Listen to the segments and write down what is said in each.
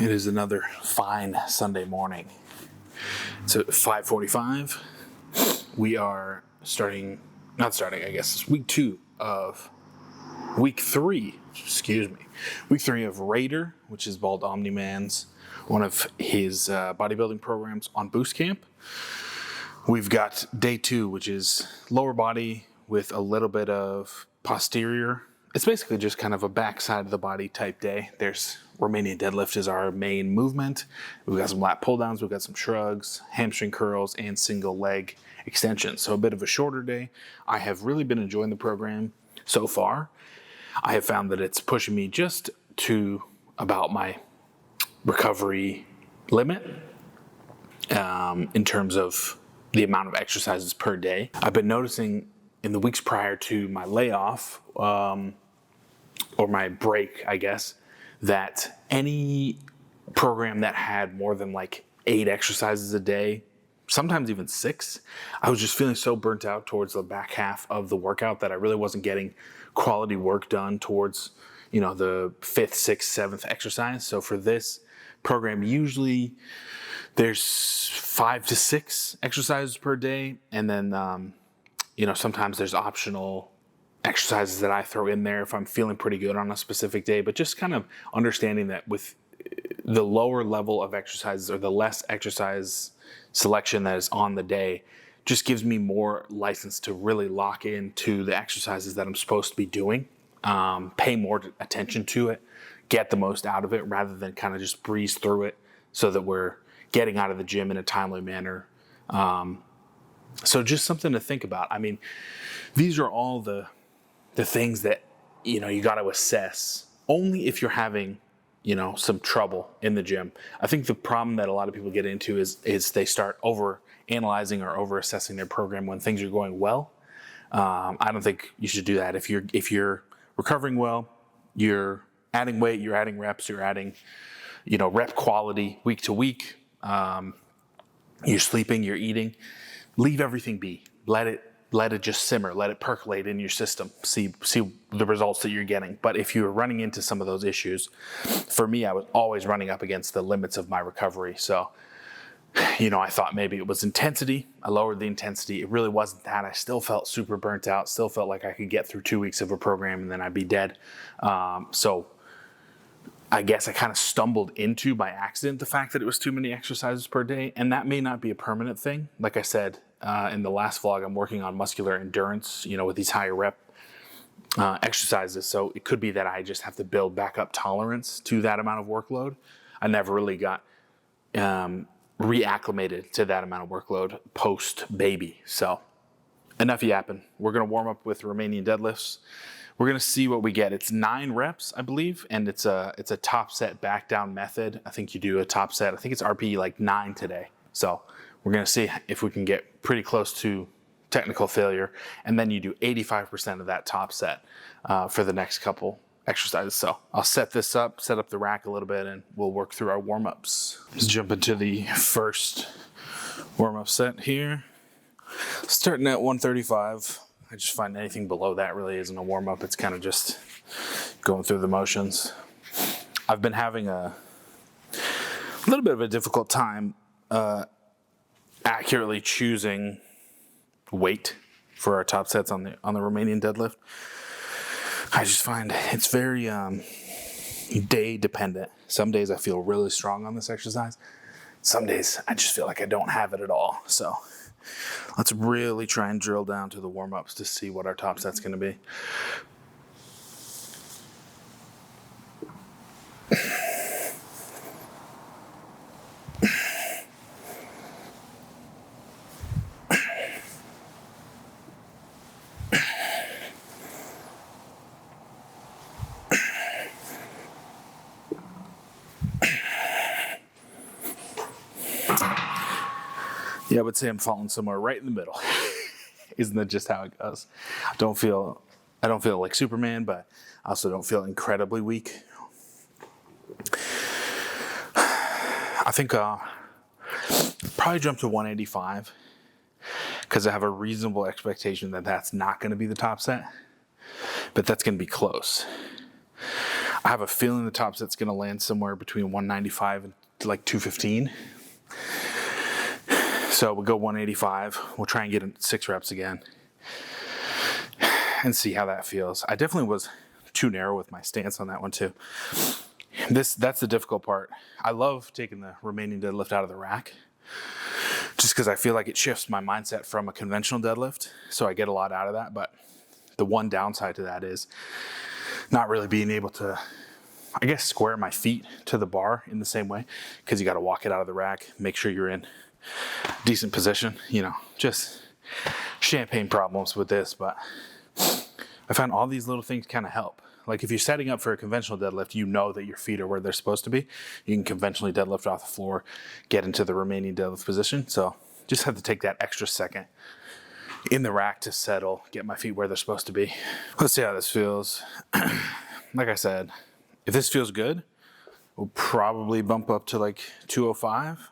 It is another fine Sunday morning. It's at 5:45. We are week 2 of week 3, week 3 of Raider, which is Bald Omni-Man's, one of his bodybuilding programs on Boost Camp. We've got day 2, which is lower body with a little bit of posterior. It's basically just kind of a backside of the body type day. There's Romanian Deadlift is our main movement. We've got some lat pull downs, we've got some shrugs, hamstring curls, and single leg extensions. So a bit of a shorter day. I have really been enjoying the program so far. I have found that it's pushing me just to about my recovery limit in terms of the amount of exercises per day. I've been noticing in the weeks prior to my layoff, or my break, I guess, that any program that had more than like 8 exercises a day, sometimes even 6, I was just feeling so burnt out towards the back half of the workout that I really wasn't getting quality work done towards, the 5th, 6th, 7th exercise. So for this program, usually there's 5 to 6 exercises per day. And then, sometimes there's optional exercises that I throw in there if I'm feeling pretty good on a specific day, but just kind of understanding that with the lower level of exercises or the less exercise selection that is on the day just gives me more license to really lock into the exercises that I'm supposed to be doing, pay more attention to it, get the most out of it rather than kind of just breeze through it so that we're getting out of the gym in a timely manner. So just something to think about. I mean, these are all the things that, you got to assess only if you're having, some trouble in the gym. I think the problem that a lot of people get into is they start over analyzing or over assessing their program when things are going well. I don't think you should do that. If you're recovering well, you're adding weight, you're adding reps, you're adding, rep quality week to week. You're sleeping, you're eating. Leave everything be. Let it just simmer. Let it percolate in your system. See the results that you're getting. But if you're running into some of those issues, for me, I was always running up against the limits of my recovery. So, I thought maybe it was intensity. I lowered the intensity. It really wasn't that. I still felt super burnt out. Still felt like I could get through 2 weeks of a program and then I'd be dead. So I guess I kind of stumbled into by accident the fact that it was too many exercises per day. And that may not be a permanent thing. Like I said, in the last vlog, I'm working on muscular endurance, with these higher rep exercises. So it could be that I just have to build back up tolerance to that amount of workload. I never really got reacclimated to that amount of workload post baby. So enough yapping. We're going to warm up with Romanian deadlifts. We're going to see what we get. It's 9 reps, I believe, and it's a top set back down method. I think you do a top set. I think it's RP like 9 today. So we're going to see if we can get pretty close to technical failure. And then you do 85% of that top set for the next couple exercises. So I'll set up the rack a little bit, and we'll work through our warm-ups. Let's jump into the first warm-up set here. Starting at 135. I just find anything below that really isn't a warm-up. It's kind of just going through the motions. I've been having a little bit of a difficult time accurately choosing weight for our top sets on the Romanian deadlift. I just find it's very day dependent. Some days I feel really strong on this exercise. Some days I just feel like I don't have it at all. So let's really try and drill down to the warm-ups to see what our top set's going to be. Yeah, I would say I'm falling somewhere right in the middle. Isn't that just how it goes? I don't feel like Superman, but I also don't feel incredibly weak. I think probably jump to 185 because I have a reasonable expectation that that's not going to be the top set, but that's going to be close. I have a feeling the top set's gonna land somewhere between 195 and like 215. So we'll go 185. We'll try and get 6 reps again and see how that feels. I definitely was too narrow with my stance on that one too. That's the difficult part. I love taking the Romanian deadlift out of the rack just because I feel like it shifts my mindset from a conventional deadlift. So I get a lot out of that. But the one downside to that is not really being able to, I guess, square my feet to the bar in the same way, because you got to walk it out of the rack, make sure you're in decent position, you know, just champagne problems with this. But I found all these little things kind of help. Like if you're setting up for a conventional deadlift, you know that your feet are where they're supposed to be. You can conventionally deadlift off the floor, get into the Romanian deadlift position. So just have to take that extra second in the rack to settle, get my feet where they're supposed to be. Let's see how this feels. Like I said, if this feels good, we'll probably bump up to like 205.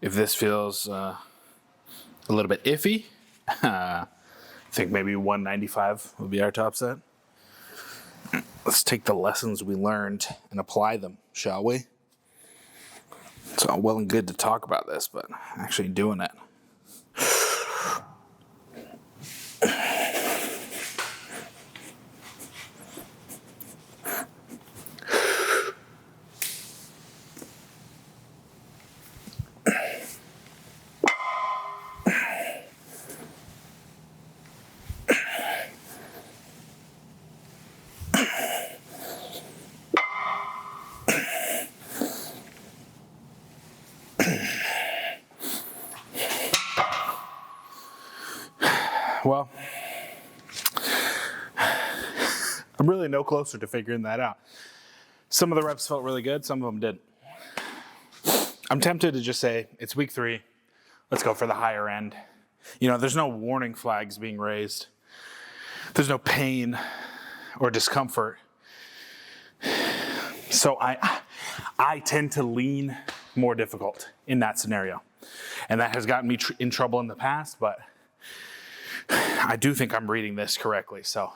If this feels a little bit iffy, I think maybe 195 will be our top set. Let's take the lessons we learned and apply them, shall we? It's all well and good to talk about this, but actually doing it. Well, I'm really no closer to figuring that out. Some of the reps felt really good, some of them didn't. I'm tempted to just say, it's week 3, let's go for the higher end. You know, there's no warning flags being raised. There's no pain or discomfort. So I tend to lean more difficult in that scenario. And that has gotten me in trouble in the past, but I do think I'm reading this correctly. So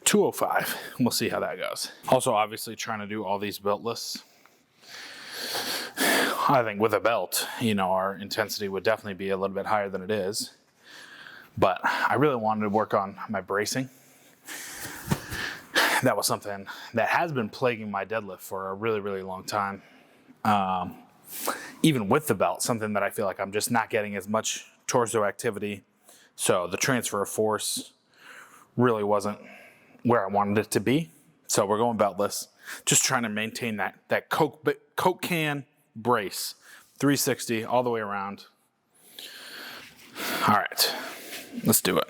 205, we'll see how that goes. Also, obviously trying to do all these beltless. I think with a belt, you know, our intensity would definitely be a little bit higher than it is. But I really wanted to work on my bracing. That was something that has been plaguing my deadlift for a really, really long time. Even with the belt, something that I feel like I'm just not getting as much torso activity. So the transfer of force really wasn't where I wanted it to be. So we're going beltless, just trying to maintain that Coke can brace, 360 all the way around. All right, let's do it.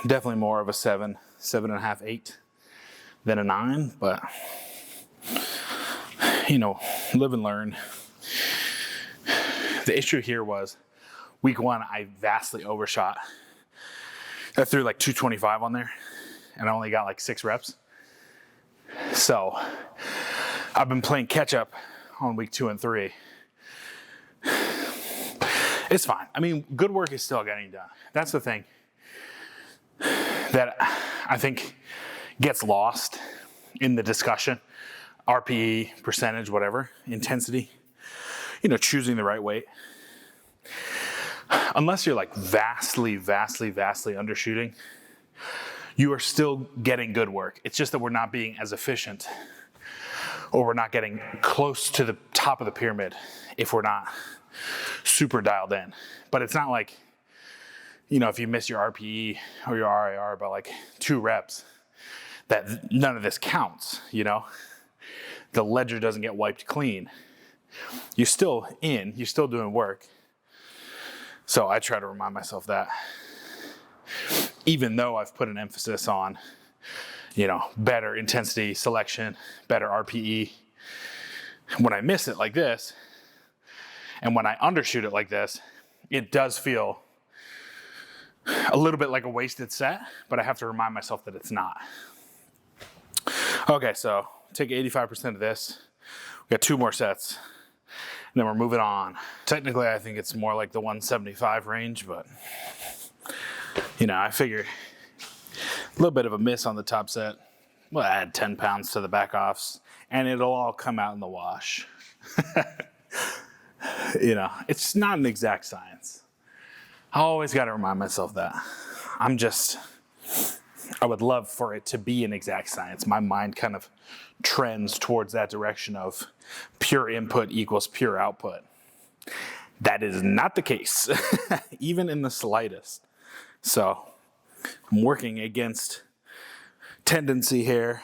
Definitely more of a 7.5, 8 than a 9, but you know, live and learn. The issue here was week 1, I vastly overshot. I threw like 225 on there and I only got like 6 reps. So I've been playing catch up on week 2 and 3. It's fine. I mean, good work is still getting done. That's the thing that I think gets lost in the discussion. RPE, percentage, whatever, intensity, you know, choosing the right weight. Unless you're like vastly undershooting, you are still getting good work. It's just that we're not being as efficient, or we're not getting close to the top of the pyramid if we're not super dialed in. But it's not like, you know, if you miss your RPE or your RIR by like 2 reps, that none of this counts, you know? The ledger doesn't get wiped clean. You're still you're still doing work. So I try to remind myself that. Even though I've put an emphasis on, you know, better intensity selection, better RPE, when I miss it like this, and when I undershoot it like this, it does feel a little bit like a wasted set, but I have to remind myself that it's not. Okay, so take 85% of this. We got 2 more sets, and then we're moving on. Technically, I think it's more like the 175 range, but you know, I figure a little bit of a miss on the top set. We'll add 10 pounds to the back offs, and it'll all come out in the wash. You know, it's not an exact science. I always got to remind myself that. I would love for it to be an exact science. My mind kind of trends towards that direction of pure input equals pure output. That is not the case, even in the slightest. So I'm working against tendency here,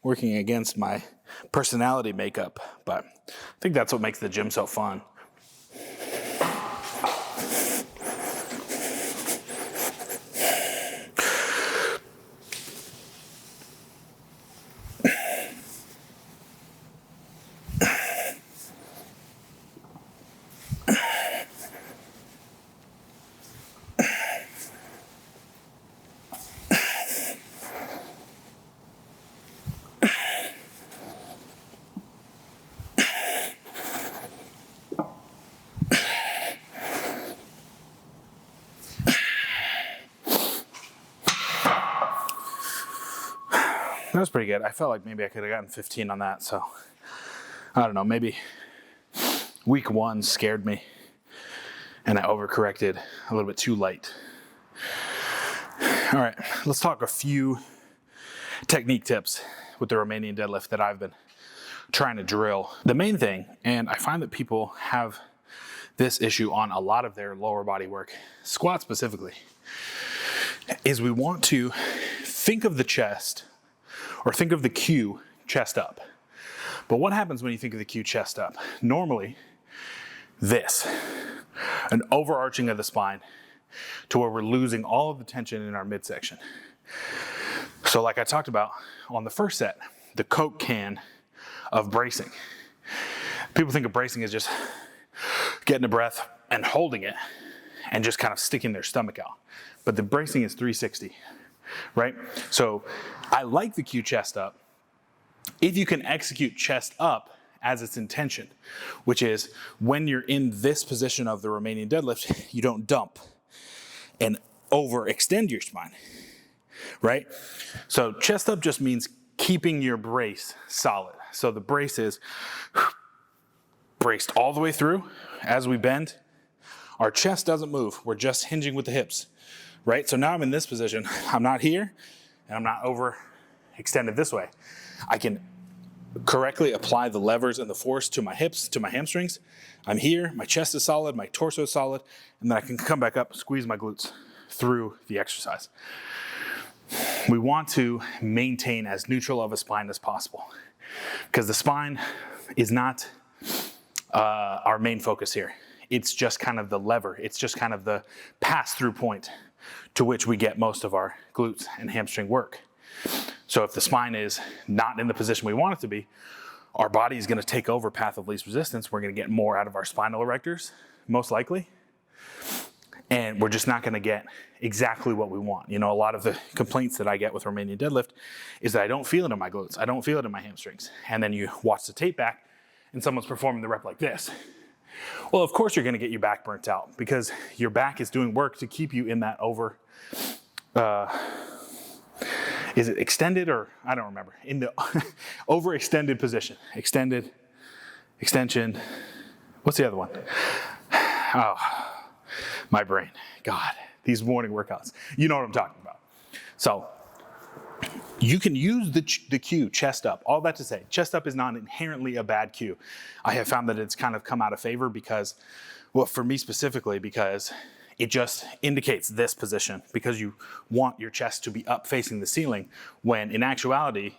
working against my personality makeup, but I think that's what makes the gym so fun. That was pretty good. I felt like maybe I could have gotten 15 on that, so I don't know, maybe week 1 scared me and I overcorrected a little bit too light. All right, let's talk a few technique tips with the Romanian deadlift that I've been trying to drill. The main thing, and I find that people have this issue on a lot of their lower body work, squat specifically, is we want to think of the chest or think of the Q chest up. But what happens when you think of the Q chest up? Normally, an overarching of the spine to where we're losing all of the tension in our midsection. So like I talked about on the first set, the Coke can of bracing. People think of bracing as just getting a breath and holding it and just kind of sticking their stomach out. But the bracing is 360, right? So I like the Q chest up if you can execute chest up as its intention, which is when you're in this position of the Romanian deadlift, you don't dump and overextend your spine, right? So chest up just means keeping your brace solid. So the brace is braced all the way through. As we bend, our chest doesn't move. We're just hinging with the hips, right? So now I'm in this position. I'm not here, and I'm not overextended this way. I can correctly apply the levers and the force to my hips, to my hamstrings. I'm here, my chest is solid, my torso is solid, and then I can come back up, squeeze my glutes through the exercise. We want to maintain as neutral of a spine as possible because the spine is not our main focus here. It's just kind of the lever. It's just kind of the pass-through point to which we get most of our glutes and hamstring work. So if the spine is not in the position we want it to be, our body is going to take over path of least resistance. We're going to get more out of our spinal erectors, most likely. And we're just not going to get exactly what we want. You know, a lot of the complaints that I get with Romanian deadlift is that I don't feel it in my glutes. I don't feel it in my hamstrings. And then you watch the tape back and someone's performing the rep like this. Well, of course you're going to get your back burnt out because your back is doing work to keep you in that is it extended or I don't remember, in the overextended position. Extended, extension. What's the other one? Oh, my brain. God, these morning workouts. You know what I'm talking about. So you can use the cue, chest up. All that to say, chest up is not inherently a bad cue. I have found that it's kind of come out of favor because, well, for me specifically, because it just indicates this position because you want your chest to be up facing the ceiling, when in actuality,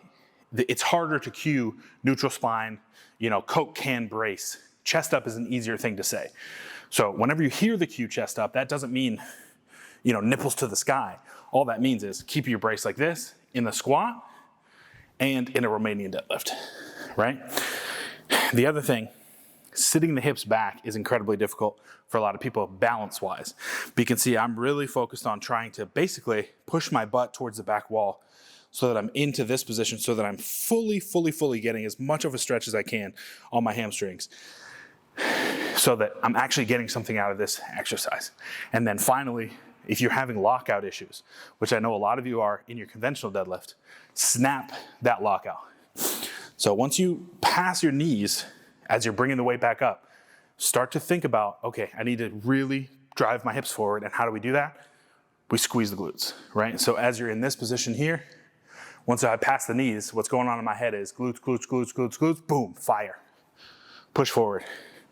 it's harder to cue neutral spine, Coke can brace. Chest up is an easier thing to say. So whenever you hear the cue chest up, that doesn't mean, nipples to the sky. All that means is keep your brace like this in the squat and in a Romanian deadlift, right? The other thing, sitting the hips back is incredibly difficult for a lot of people balance-wise. But you can see I'm really focused on trying to basically push my butt towards the back wall so that I'm into this position, so that I'm fully getting as much of a stretch as I can on my hamstrings, so that I'm actually getting something out of this exercise. And then finally, if you're having lockout issues, which I know a lot of you are in your conventional deadlift, snap that lockout. So once you pass your knees, as you're bringing the weight back up, start to think about, okay, I need to really drive my hips forward. And how do we do that? We squeeze the glutes, right? So as you're in this position here, once I pass the knees, what's going on in my head is glutes, glutes, glutes, glutes, glutes, boom, fire. Push forward.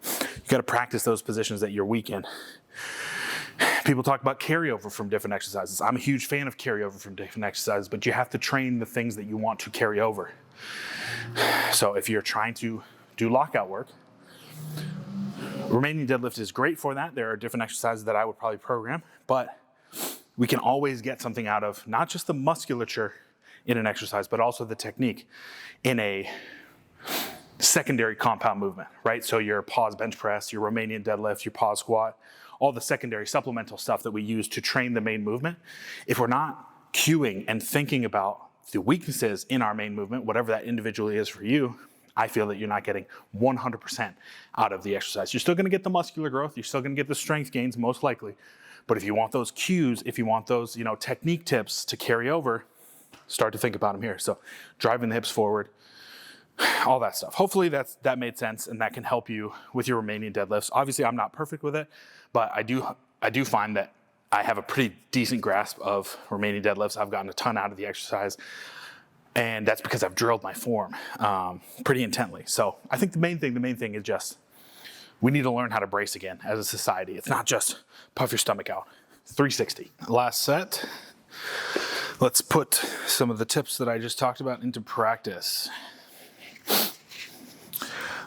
You gotta practice those positions that you're weak in. People talk about carryover from different exercises. I'm a huge fan of carryover from different exercises, but you have to train the things that you want to carry over. So if you're trying to do lockout work, Romanian deadlift is great for that. There are different exercises that I would probably program, but we can always get something out of not just the musculature in an exercise, but also the technique in a secondary compound movement, right? So your pause bench press, your Romanian deadlift, your pause squat, all the secondary supplemental stuff that we use to train the main movement. If we're not cueing and thinking about the weaknesses in our main movement, whatever that individually is for you, I feel that you're not getting 100% out of the exercise. You're still gonna get the muscular growth, you're still gonna get the strength gains most likely, but if you want those cues, if you want those technique tips to carry over, start to think about them here. So driving the hips forward, all that stuff. Hopefully that made sense and that can help you with your Romanian deadlifts. Obviously I'm not perfect with it, but I do find that I have a pretty decent grasp of Romanian deadlifts. I've gotten a ton out of the exercise, and that's because I've drilled my form pretty intently. So I think the main thing is just we need to learn how to brace again as a society. It's not just puff your stomach out. 360. Last set. Let's put some of the tips that I just talked about into practice.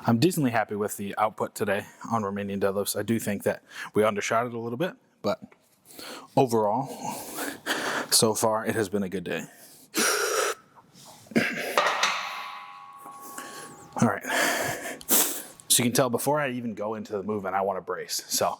I'm decently happy with the output today on Romanian deadlifts. I do think that we undershot it a little bit, but overall, so far, it has been a good day. All right. So you can tell before I even go into the movement, I want to brace. So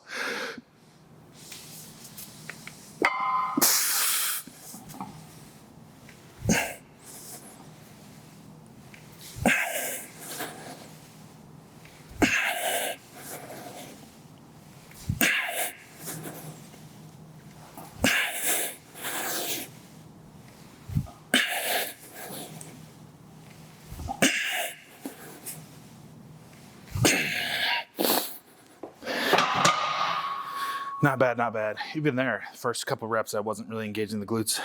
not bad, not bad. Even there, first couple reps, I wasn't really engaging the glutes.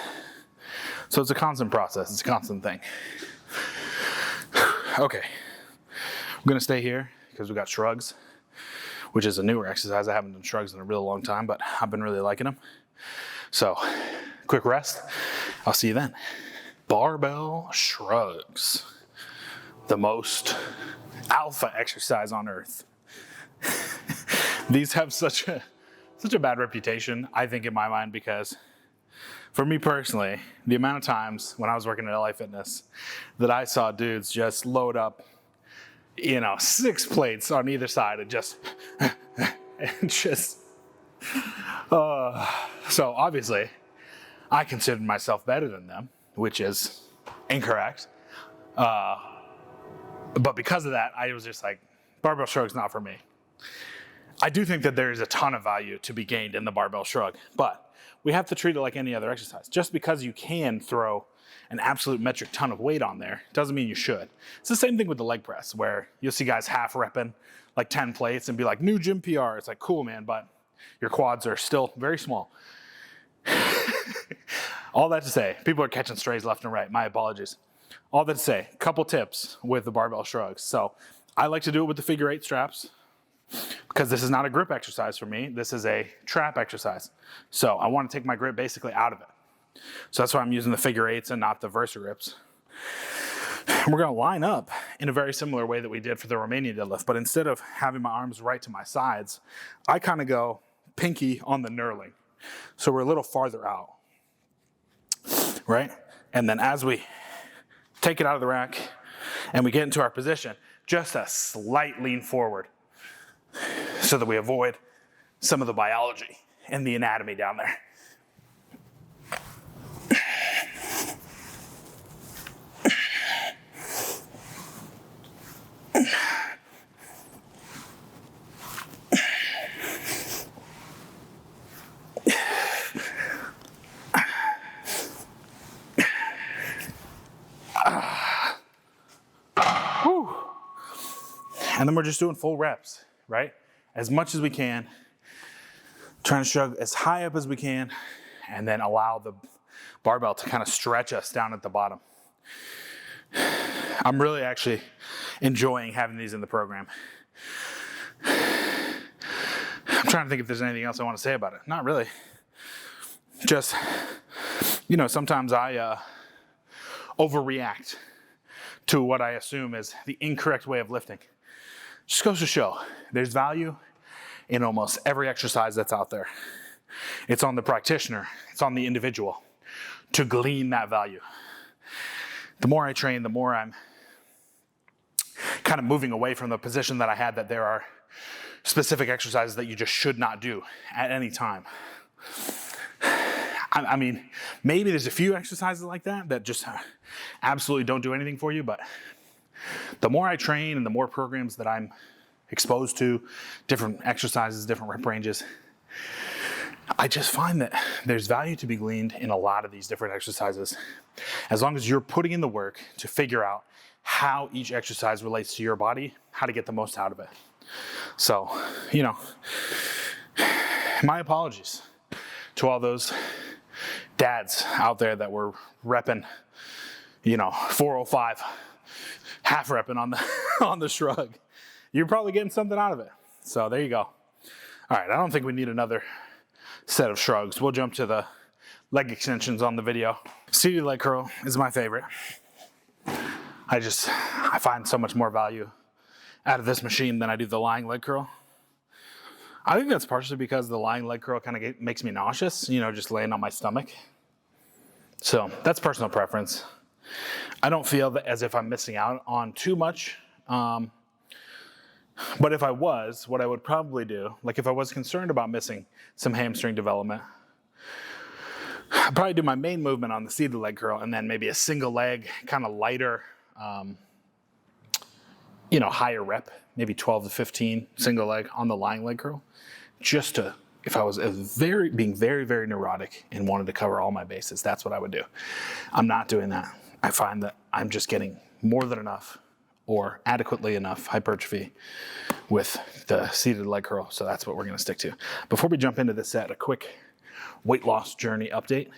So it's a constant process. It's a constant thing. Okay. I'm going to stay here because we got shrugs, which is a newer exercise. I haven't done shrugs in a real long time, but I've been really liking them. So quick rest. I'll see you then. Barbell shrugs. The most alpha exercise on earth. These have such a bad reputation, I think, in my mind, because for me personally, the amount of times when I was working at LA Fitness that I saw dudes just load up, 6 plates on either side and just, so obviously I considered myself better than them, which is incorrect. But because of that, I was just like, barbell shrug's not for me. I do think that there is a ton of value to be gained in the barbell shrug, but we have to treat it like any other exercise. Just because you can throw an absolute metric ton of weight on there doesn't mean you should. It's the same thing with the leg press, where you'll see guys half repping like 10 plates and be like, new gym PR. It's like, cool, man, but your quads are still very small. All that to say, people are catching strays left and right. My apologies. All that to say, couple tips with the barbell shrugs. So I like to do it with the figure 8 straps. because this is not a grip exercise for me. This is a trap exercise. So I want to take my grip basically out of it. So that's why I'm using the figure eights and not the Versa grips. We're going to line up in a very similar way that we did for the Romanian deadlift, but instead of having my arms right to my sides, I kind of go pinky on the knurling. So we're a little farther out, right? And then as we take it out of the rack and we get into our position, just a slight lean forward so that we avoid some of the biology and the anatomy down there. And then we're just doing full reps, right? As much as we can, trying to shrug as high up as we can, and then allow the barbell to kind of stretch us down at the bottom. I'm really actually enjoying having these in the program. I'm trying to think if there's anything else I want to say about it. Not really. Just, you know, sometimes I overreact to what I assume is the incorrect way of lifting. Just goes to show there's value in almost every exercise that's out there. It's on the practitioner, it's on the individual to glean that value. The more I train, the more I'm kind of moving away from the position that I had, that there are specific exercises that you just should not do at any time. I mean, maybe there's a few exercises like that just absolutely don't do anything for you, but the more I train and the more programs that I'm exposed to, different exercises, different rep ranges, I just find that there's value to be gleaned in a lot of these different exercises, as long as you're putting in the work to figure out how each exercise relates to your body, how to get the most out of it. So, you know, my apologies to all those dads out there that were repping, you know, 405, half repping on the on the shrug. You're probably getting something out of it. So there you go. All right, I don't think we need another set of shrugs. We'll jump to the leg extensions on the video. Seated leg curl is my favorite. I find so much more value out of this machine than I do the lying leg curl. I think that's partially because the lying leg curl kind of makes me nauseous, you know, just laying on my stomach. So that's personal preference. I don't feel that as if I'm missing out on too much. But if I was, what I would probably do, like if I was concerned about missing some hamstring development, I'd probably do my main movement on the seated leg curl and then maybe a single leg, kind of lighter, you know, higher rep, maybe 12 to 15 single leg on the lying leg curl, just to, if I was being very, very neurotic and wanted to cover all my bases, that's what I would do. I'm not doing that. I find that I'm just getting more than enough or adequately enough hypertrophy with the seated leg curl, so that's what we're gonna stick to. Before we jump into this set, a quick weight loss journey update.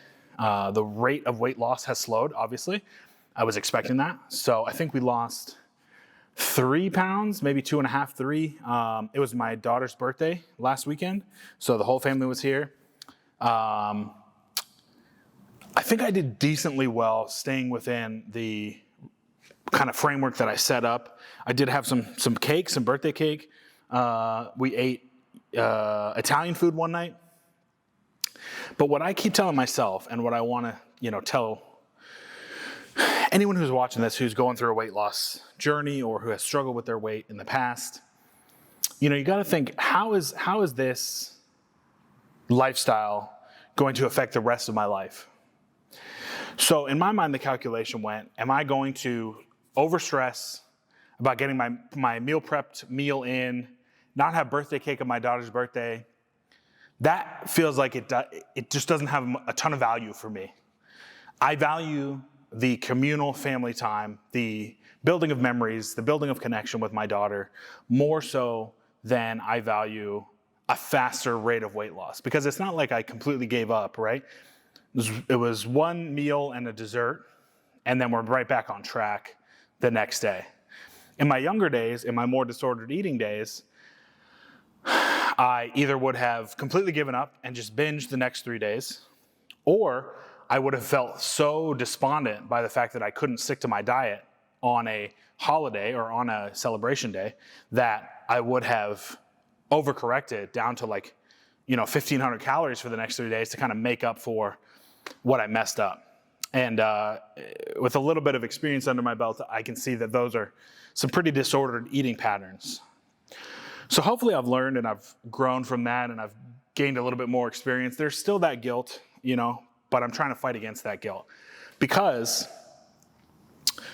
The rate of weight loss has slowed, obviously. I was expecting that. So I think we lost 3 pounds, maybe 2.5, 3. It was my daughter's birthday last weekend, so the whole family was here. I think I did decently well staying within the kind of framework that I set up. I did have some cake, some birthday cake. We ate Italian food one night. But what I keep telling myself, and what I want to, you know, tell anyone who's watching this, who's going through a weight loss journey or who has struggled with their weight in the past, you know, you got to think, how is this lifestyle going to affect the rest of my life? So in my mind, the calculation went, am I going to overstress about getting my meal prepped meal in, not have birthday cake on my daughter's birthday? That feels like it just doesn't have a ton of value for me. I value the communal family time, the building of memories, the building of connection with my daughter, more so than I value a faster rate of weight loss. Because it's not like I completely gave up, right? It was one meal and a dessert, and then we're right back on track the next day. In my younger days, in my more disordered eating days, I either would have completely given up and just binged the next 3 days, or I would have felt so despondent by the fact that I couldn't stick to my diet on a holiday or on a celebration day that I would have overcorrected down to like, 1,500 calories for the next 3 days to kind of make up for what I messed up. And with a little bit of experience under my belt, I can see that those are some pretty disordered eating patterns. So hopefully I've learned and I've grown from that and I've gained a little bit more experience. There's still that guilt, but I'm trying to fight against that guilt because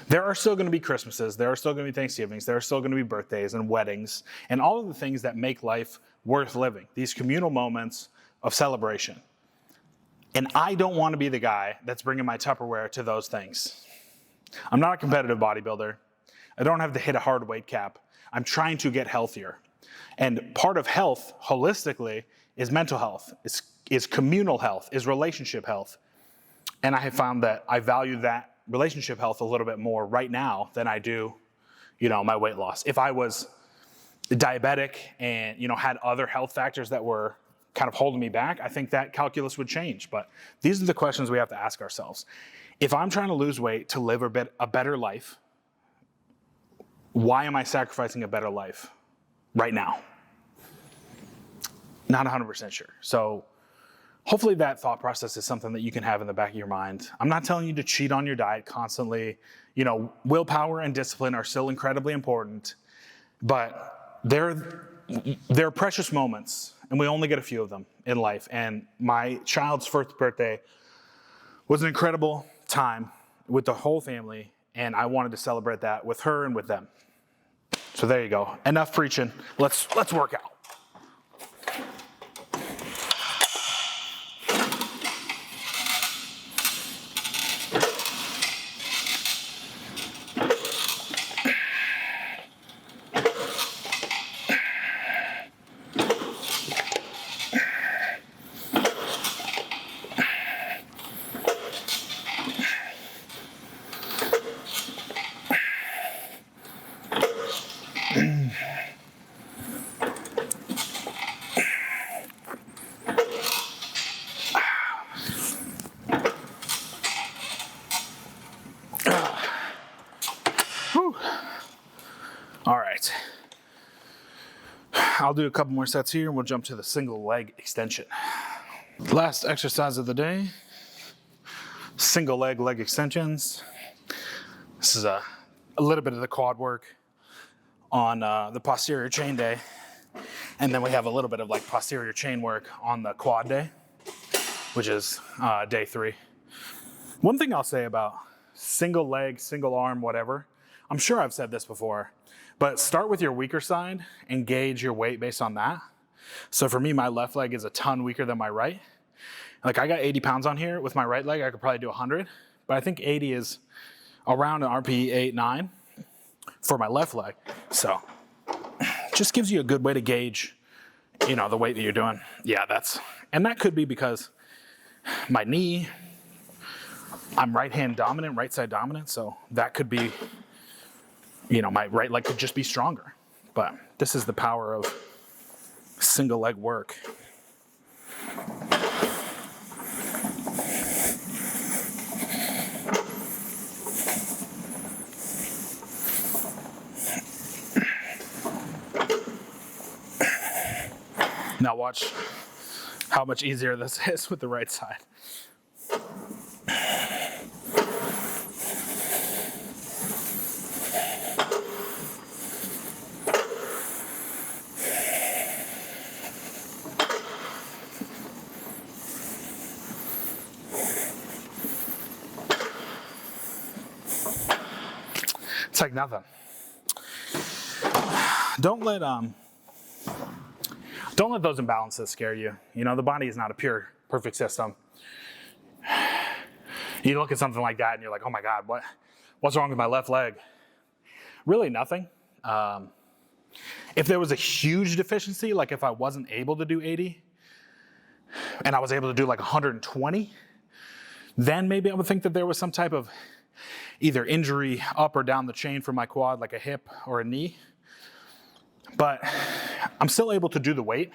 there are still going to be Christmases, there are still going to be Thanksgivings, there are still going to be birthdays and weddings and all of the things that make life worth living, these communal moments of celebration. And I don't want to be the guy that's bringing my Tupperware to those things. I'm not a competitive bodybuilder. I don't have to hit a hard weight cap. I'm trying to get healthier. And part of health, holistically, is mental health, is communal health, is relationship health. And I have found that I value that relationship health a little bit more right now than I do, my weight loss. If I was diabetic and, had other health factors that were kind of holding me back, I think that calculus would change. But these are the questions we have to ask ourselves. If I'm trying to lose weight to live a better life, why am I sacrificing a better life right now? Not 100% sure. So hopefully that thought process is something that you can have in the back of your mind. I'm not telling you to cheat on your diet constantly. Willpower and discipline are still incredibly important, but they're precious moments, and we only get a few of them in life. And my child's first birthday was an incredible time with the whole family, and I wanted to celebrate that with her and with them. So there you go. Enough preaching. Let's work out. All right, I'll do a couple more sets here and we'll jump to the single leg extension. Last exercise of the day, single leg extensions. This is a little bit of the quad work on the posterior chain day. And then we have a little bit of like posterior chain work on the quad day, which is day 3. One thing I'll say about single leg, single arm, whatever, I'm sure I've said this before, but start with your weaker side and gauge your weight based on that. So for me, my left leg is a ton weaker than my right. Like I got 80 pounds on here. With my right leg, I could probably do 100, but I think 80 is around an RPE 8, 9 for my left leg. So just gives you a good way to gauge, the weight that you're doing. Yeah, and that could be because my knee, I'm right side dominant. So that could be, my right leg could just be stronger. But this is the power of single leg work. Now watch how much easier this is with the right side. It's like nothing. Don't let those imbalances scare you. The body is not a pure, perfect system. You look at something like that and you're like, oh my God, what's wrong with my left leg? Really nothing. If there was a huge deficiency, like if I wasn't able to do 80 and I was able to do like 120, then maybe I would think that there was some type of either injury up or down the chain for my quad, like a hip or a knee. But I'm still able to do the weight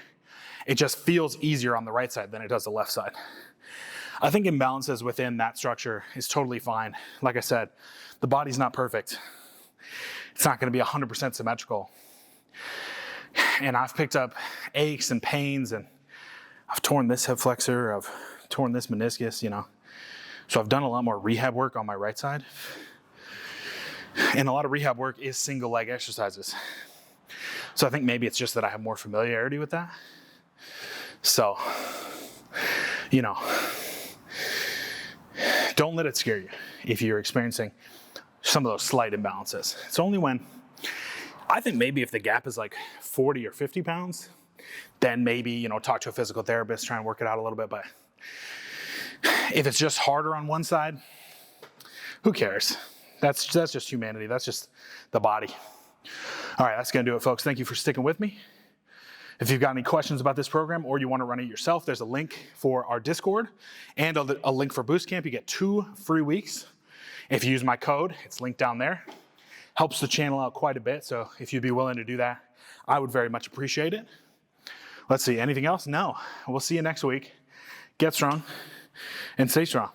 it just feels easier on the right side than it does the left side. I think imbalances within that structure is totally fine. Like I said, the body's not perfect. It's not going to be 100% symmetrical. And I've picked up aches and pains, and I've torn this hip flexor, I've torn this meniscus, you know. So I've done a lot more rehab work on my right side. And a lot of rehab work is single leg exercises. So I think maybe it's just that I have more familiarity with that. So, you know, don't let it scare you if you're experiencing some of those slight imbalances. It's only when, I think maybe if the gap is like 40 or 50 pounds, then maybe, you know, talk to a physical therapist, try and work it out a little bit. But if it's just harder on one side, who cares? That's just humanity. That's just the body. All right, that's gonna do it, folks. Thank you for sticking with me. If you've got any questions about this program or you want to run it yourself, there's a link for our Discord and a link for Boost Camp. You get 2 free weeks. If you use my code, it's linked down there. Helps the channel out quite a bit, so if you'd be willing to do that, I would very much appreciate it. Let's see, anything else? No. We'll see you next week. Get strong and stay strong.